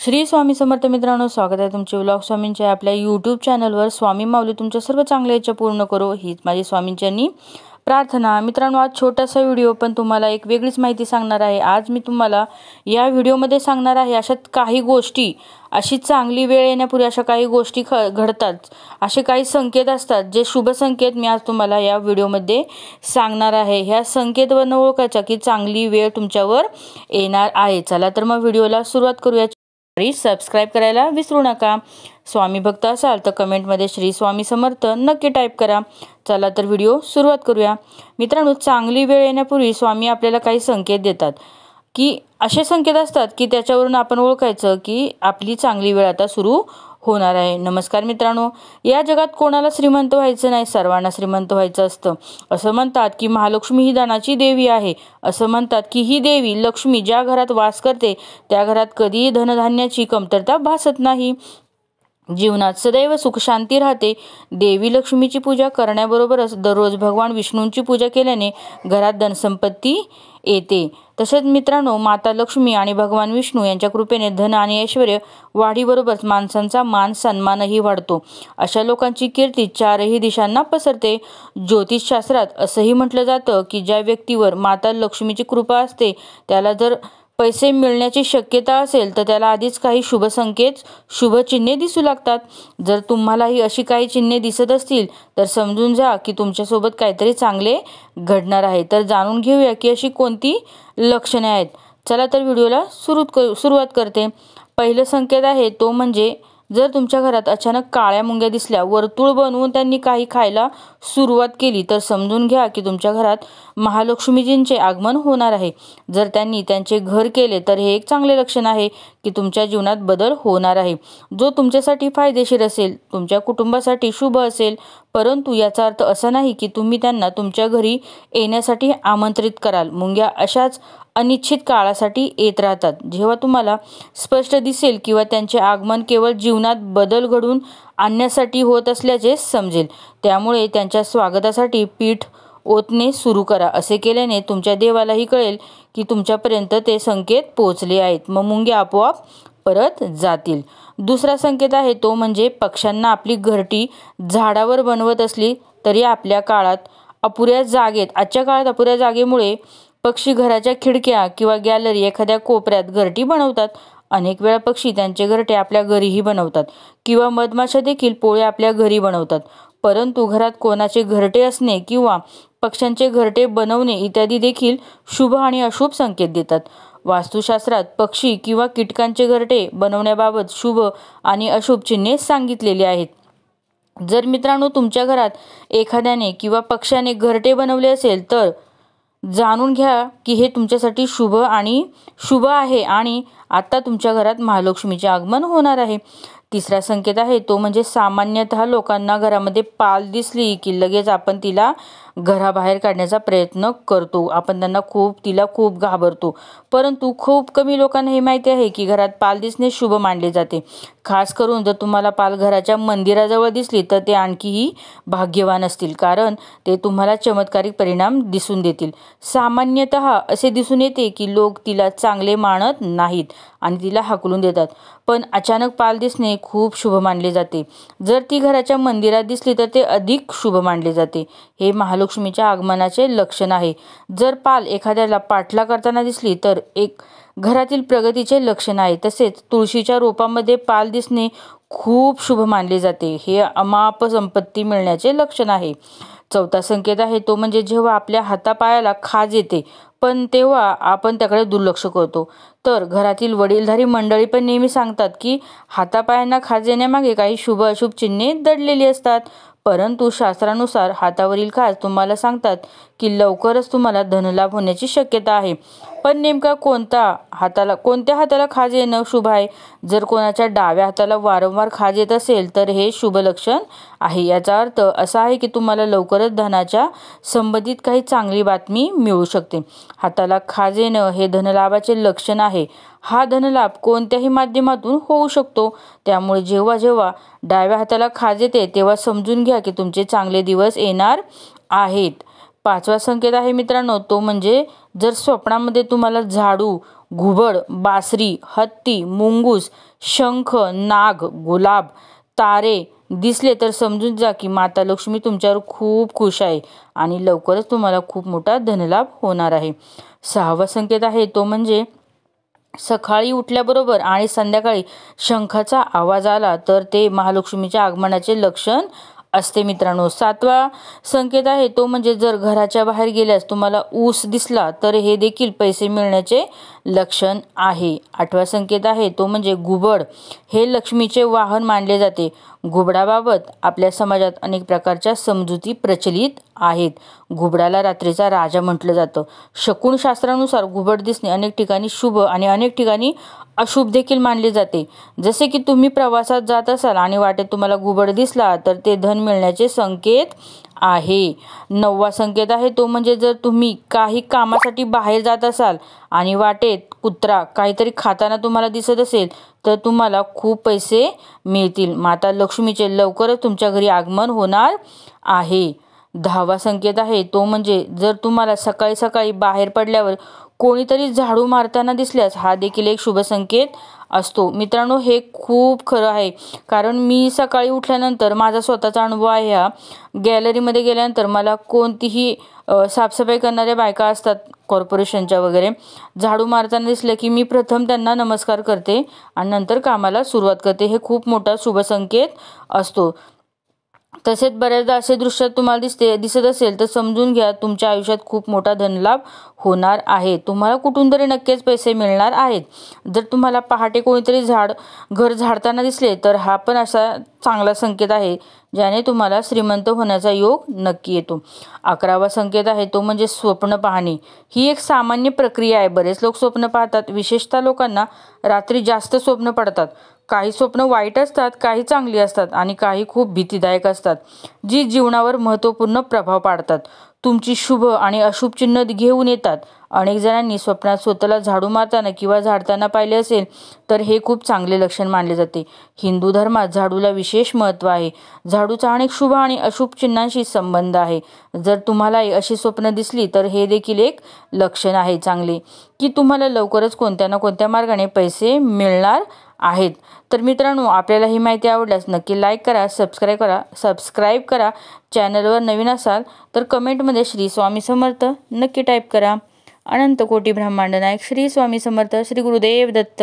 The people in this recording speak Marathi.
श्री स्वामी समर्थ मित्रांनो, स्वागत आहे तुमचे व्लॉग स्वामींच्या आपल्या यूट्यूब चॅनलवर। स्वामी माऊली तुमच्या सर्व चांगल्या इच्छा पूर्ण करो हीच माझी स्वामींच्यांनी प्रार्थना। मित्रांनो, आज छोटासा व्हिडिओ पण तुम्हाला एक वेगळीच माहिती सांगणार आहे। आज मी तुम्हाला या व्हिडिओमध्ये सांगणार आहे अशा काही गोष्टी, अशी चांगली वेळ येण्यापूर्वी अशा काही गोष्टी घडतात, असे काही संकेत असतात जे शुभ संकेत मी आज तुम्हाला या व्हिडिओमध्ये सांगणार आहे। ह्या संकेतवरून ओळखायचा की चांगली वेळ तुमच्यावर येणार आहे। चला तर मग व्हिडिओला सुरुवात करूया। सबस्क्राइब करायला विसरू नका। स्वामी भक्त असाल तर कमेंटमध्ये श्री स्वामी समर्थ नक्की टाईप करा। चला तर व्हिडिओ सुरुवात करूया। मित्रांनो, चांगली वेळ येण्यापूर्वी स्वामी आपल्याला काही संकेत देतात की असे संकेत असतात की त्याच्यावरून आपण ओळखायचं की आपली चांगली वेळ आता सुरू होणार आहे। नमस्कार मित्रांनो, या जगात कोणाला श्रीमंत व्हायचं नाही, सर्वांना श्रीमंत व्हायचं असतं। असं म्हणतात की महालक्ष्मी ही धनाची देवी आहे। असं म्हणतात की ही देवी लक्ष्मी ज्या घरात वास करते त्या घरात कधीही धनधान्याची कमतरता भासत नाही, जीवनात सदैव सुख शांती राहते। देवी लक्ष्मीची पूजा करण्याबरोबरच दररोज भगवान विष्णूंची पूजा केल्याने घरात धनसंपत्ती येते। तसेच मित्रांनो, माता लक्ष्मी आणि भगवान विष्णू यांच्या कृपेने धन आणि ऐश्वर्य वाढीबरोबरच माणसांचा मान सन्मानही वाढतो। अशा लोकांची कीर्ती चारही दिशांना पसरते। ज्योतिषशास्त्रात असंही म्हटलं जातं की ज्या व्यक्तीवर माता लक्ष्मीची कृपा असते त्याला जर पैसे मिळण्याची शक्यता असेल तर त्याला आधीच काही शुभ संकेत, शुभ चिन्हे दिसू लागतात। जर तुम्हालाही अशी काही चिन्हे दिसत असतील तर समजून जा की तुमच्यासोबत काहीतरी चांगले घडणार आहे। तर जाणून घेऊया की अशी कोणती लक्षणे आहेत। चला तर व्हिडिओला सुरुवात करते। पहिलं संकेत आहे तो म्हणजे जर तुमच्या घरात अचानक काळ्या मुंग्या दिसल्या, वर्तुळ बनवून त्यांनी काही खायला सुरुवात केली तर समजून घ्या की तुमच्या घरात महालक्ष्मीजींचे आगमन होणार आहे। जर त्यांनी त्यांचे घर केले तर हे एक चांगले लक्षण आहे की तुमच्या जीवनात बदल होणार आहे, जो तुमच्यासाठी फायदेशीर असेल, तुमच्या कुटुंबासाठी शुभ असेल। परंतु याचा अर्थ असा नाही की तुम्ही त्यांना तुमच्या घरी येण्यासाठी आमंत्रित कराल। मुंग्या अशाच अनिश्चित काळासाठी येत राहतात। जेव्हा तुम्हाला स्पष्ट दिसेल किंवा त्यांचे आगमन केवळ जीवनात बदल घडवून आणण्यासाठी होत असल्याचे समजेल, त्यामुळे त्यांच्या स्वागतासाठी पीठ ओतणे सुरू करा। असे केल्याने तुमच्या देवालाही कळेल की तुमच्यापर्यंत ते संकेत पोहोचले आहेत, मग मुंग्या आपोआप परत जातील। दुसरा संकेत आहे तो म्हणजे पक्ष्यांना आपली घरटी झाडावर बनवत असली तरी आजच्या काळात अपुऱ्या जागेमुळे पक्षी घराच्या खिडक्या किंवा गॅलरी एखाद्या कोपऱ्यात घरटी बनवतात। अनेक वेळा पक्षी त्यांचे घरटे आपल्या घरीही बनवतात किंवा मधमाशा देखील पोळे आपल्या घरी बनवतात। परंतु घरात कोणाचे घरटे असणे किंवा पक्ष्यांचे घरटे बनवणे इत्यादी देखील शुभ आणि अशुभ संकेत देतात। वास्तुशास्त्रात पक्षी किंवा कीटकांचे घरटे बनवण्याबाबत शुभ आणि अशुभ चिन्हे सांगितलेली आहेत। जर मित्रांनो तुमच्या घरात एखाद्याने किंवा पक्ष्याने घरटे बनवले असेल तर जाणून घ्या की हे तुमच्यासाठी शुभ आहे आणि आता तुमच्या घरात महालक्ष्मीचे आगमन होणार आहे। तिसरा संकेत आहे तो म्हणजे सामान्यतः लोकांना घरामध्ये पाल दिसली की लगेच आपण तिला घराबाहेर काढण्याचा प्रयत्न करतो, आपण तिला खूप घाबरतो। परंतु खूप कमी लोकांना हे माहिती आहे की घरात पाल दिसणे शुभ मानले जाते। खास करून जर तुम्हाला पाल घराच्या मंदिराजवळ दिसली तर ते आणखीही भाग्यवान असतील, कारण ते तुम्हाला चमत्कारिक परिणाम दिसून देतील। सामान्यतः असे दिसून येते की लोक तिला चांगले मानत नाहीत आणि तिला हाकलून देतात, पण अचानक पाल दिसणे खूप शुभ मानले जाते। जर ती घराच्या मंदिरात दिसली तर ते अधिक शुभ मानले जाते। हे महालक्ष्मीच्या आगमनाचे लक्षण आहे। जर पाल एखाद्याला पाठला करताना दिसली तर एक घरातील प्रगतीचे लक्षण आहे। तसेच तुळशीच्या रोपामध्ये पाल दिसणे खूप शुभ मानले जाते, हे अमाप संपत्ती मिळण्याचे लक्षण आहे। चौथा संकेत आहे तो म्हणजे जेव्हा आपल्या हातापायाला खाज येते पण तेव्हा आपण त्याकडे दुर्लक्ष करतो। तर घरातील वडीलधारी मंडळी पण नेहमी सांगतात की हातापायांना खाज येण्यामागे काही शुभ अशुभ चिन्हे दडलेली असतात। परंतु शास्त्रानुसार हातावरील खाज तुम्हाला सांगतात की लवकरच तुम्हाला धनलाभ होण्याची शक्यता आहे। पण नेमका कोणत्या हाताला खाज येणं शुभ आहे? जर कोणाच्या डाव्या हाताला वारंवार खाज येत असेल तर हे शुभ लक्षण आहे। याचा अर्थ असा आहे की तुम्हाला लवकरच धनाच्या संबंधित काही चांगली बातमी मिळू शकते। हाताला खाज येणं हे धनलाभाचे लक्षण आहे। हा धनलाभ कोणत्याही माध्यमातून होऊ शकतो, त्यामुळे जेव्हा जेव्हा डाव्या हाताला खाज येते तेव्हा समजून घ्या की तुमचे चांगले दिवस येणार आहेत। पाचवा संकेत आहे मित्रांनो तो म्हणजे जर स्वप्नामध्ये तुम्हाला झाडू, घुबड, बासरी, हत्ती, मुंगूस, शंख, नाग, गुलाब, तारे दिसले तर समजून जा की माता लक्ष्मी तुमच्यावर खूप खुश आहे आणि लवकरच तुम्हाला खूप मोठा धनलाभ होणार आहे. 6वा संकेत आहे तो म्हणजे सकाळी उठल्याबरोबर आणि संध्याकाळी शंखाचा आवाज आला तर ते महालक्ष्मीच्या आगमनाचे लक्षण असते मित्रांनो. 7वा संकेत आहे तो म्हणजे जर घराच्या बाहेर गेल्यास तुम्हाला ऊस दिसला तर हे देखील पैसे मिळण्याचे लक्षण आहे. 8वा संकेत आहे तो म्हणजे घुबड हे लक्ष्मीचे वाहन मानले जाते. घुबडाबाबत आपल्या समाजात अनेक प्रकारच्या समजुती प्रचलित आहेत. घुबडाला रात्रीचा राजा म्हटलं जातं. शकुनशास्त्रानुसार घुबड दिसणे अनेक ठिकाणी शुभ आणि अनेक ठिकाणी अशुभ देखील मानले जाते. जसे की तुम्ही प्रवासात जात असाल आणि वाटेत तुम्हाला घुबड दिसला तर ते धन मिळण्याचे संकेत आहे. 9वा संकेत आहे तो म्हणजे जर तुम्ही काही कामासाठी बाहेर जात असाल आणि वाटेत कुत्रा काहीतरी खाताना तुम्हाला दिसत असेल तर तुम्हाला खूप पैसे मिळतील. माता लक्ष्मीचे लवकरच तुमच्या घरी आगमन होणार आहे. 10वा संकेत आहे तो म्हणजे जर तुम्हाला सकाळी सकाळी बाहेर पडल्यावर कोणीतरी झाडू मारताना दिसल्यास हा देखील एक शुभ संकेत असतो. मित्रांनो, हे खूप खरं आहे, कारण मी सकाळी उठल्यानंतर माझा स्वतःचा अनुभव आहे हा. गॅलरीमध्ये गेल्यानंतर मला कोणतीही साफसफाई करणाऱ्या बायका असतात कॉर्पोरेशनच्या वगैरे, झाडू मारताना दिसलं की मी प्रथम त्यांना नमस्कार करते आणि नंतर कामाला सुरुवात करते. हे खूप मोठा शुभ संकेत असतो. तसेच बऱ्याचदा असे दृश्य तुम्हाला दिसत असेल तर समजून घ्या तुमच्या आयुष्यात खूप मोठा धनलाभ होणार आहे. तुम्हाला कुठून तरी नक्कीच पैसे मिळणार आहेत. जर तुम्हाला पहाटे कोणीतरी घर झाडताना दिसले तर हा पण असा चांगला संकेत आहे ज्याने तुम्हाला श्रीमंत होण्याचा योग नक्की येतो. 11वा संकेत आहे तो म्हणजे स्वप्न पाहणे. ही एक सामान्य प्रक्रिया आहे. बरेच लोक स्वप्न पाहतात. विशेषतः लोकांना रात्री जास्त स्वप्न पडतात. काही स्वप्न वाईट असतात, काही चांगली असतात आणि काही खूप भीतीदायक असतात, जी जीवनावर महत्त्वपूर्ण प्रभाव पाडतात. तुमची शुभ आणि अशुभ चिन्ह घेऊन येतात. अनेक जणांनी स्वप्नात स्वतःला झाडू मारताना किंवा झाडताना पाहिले असेल तर हे खूप चांगले लक्षण मानले जाते. हिंदू धर्मात झाडूला विशेष महत्त्व आहे. झाडूचा अनेक शुभ आणि अशुभ चिन्हांशी संबंध आहे. जर तुम्हालाही अशी स्वप्न दिसली तर हे देखील एक लक्षण आहे चांगले, की तुम्हाला लवकरच कोणत्या ना कोणत्या मार्गाने पैसे मिळणार आहेत. तर मित्रांनो, आपल्याला ही माहिती आवडल्यास नक्की लाईक करा, सबस्क्राईब करा. चॅनलवर नवीन असाल तर कमेंटमध्ये श्री स्वामी समर्थ नक्की टाईप करा. अनंत कोटी ब्रह्मांड नायक श्री स्वामी समर्थ. श्री गुरुदेव दत्त.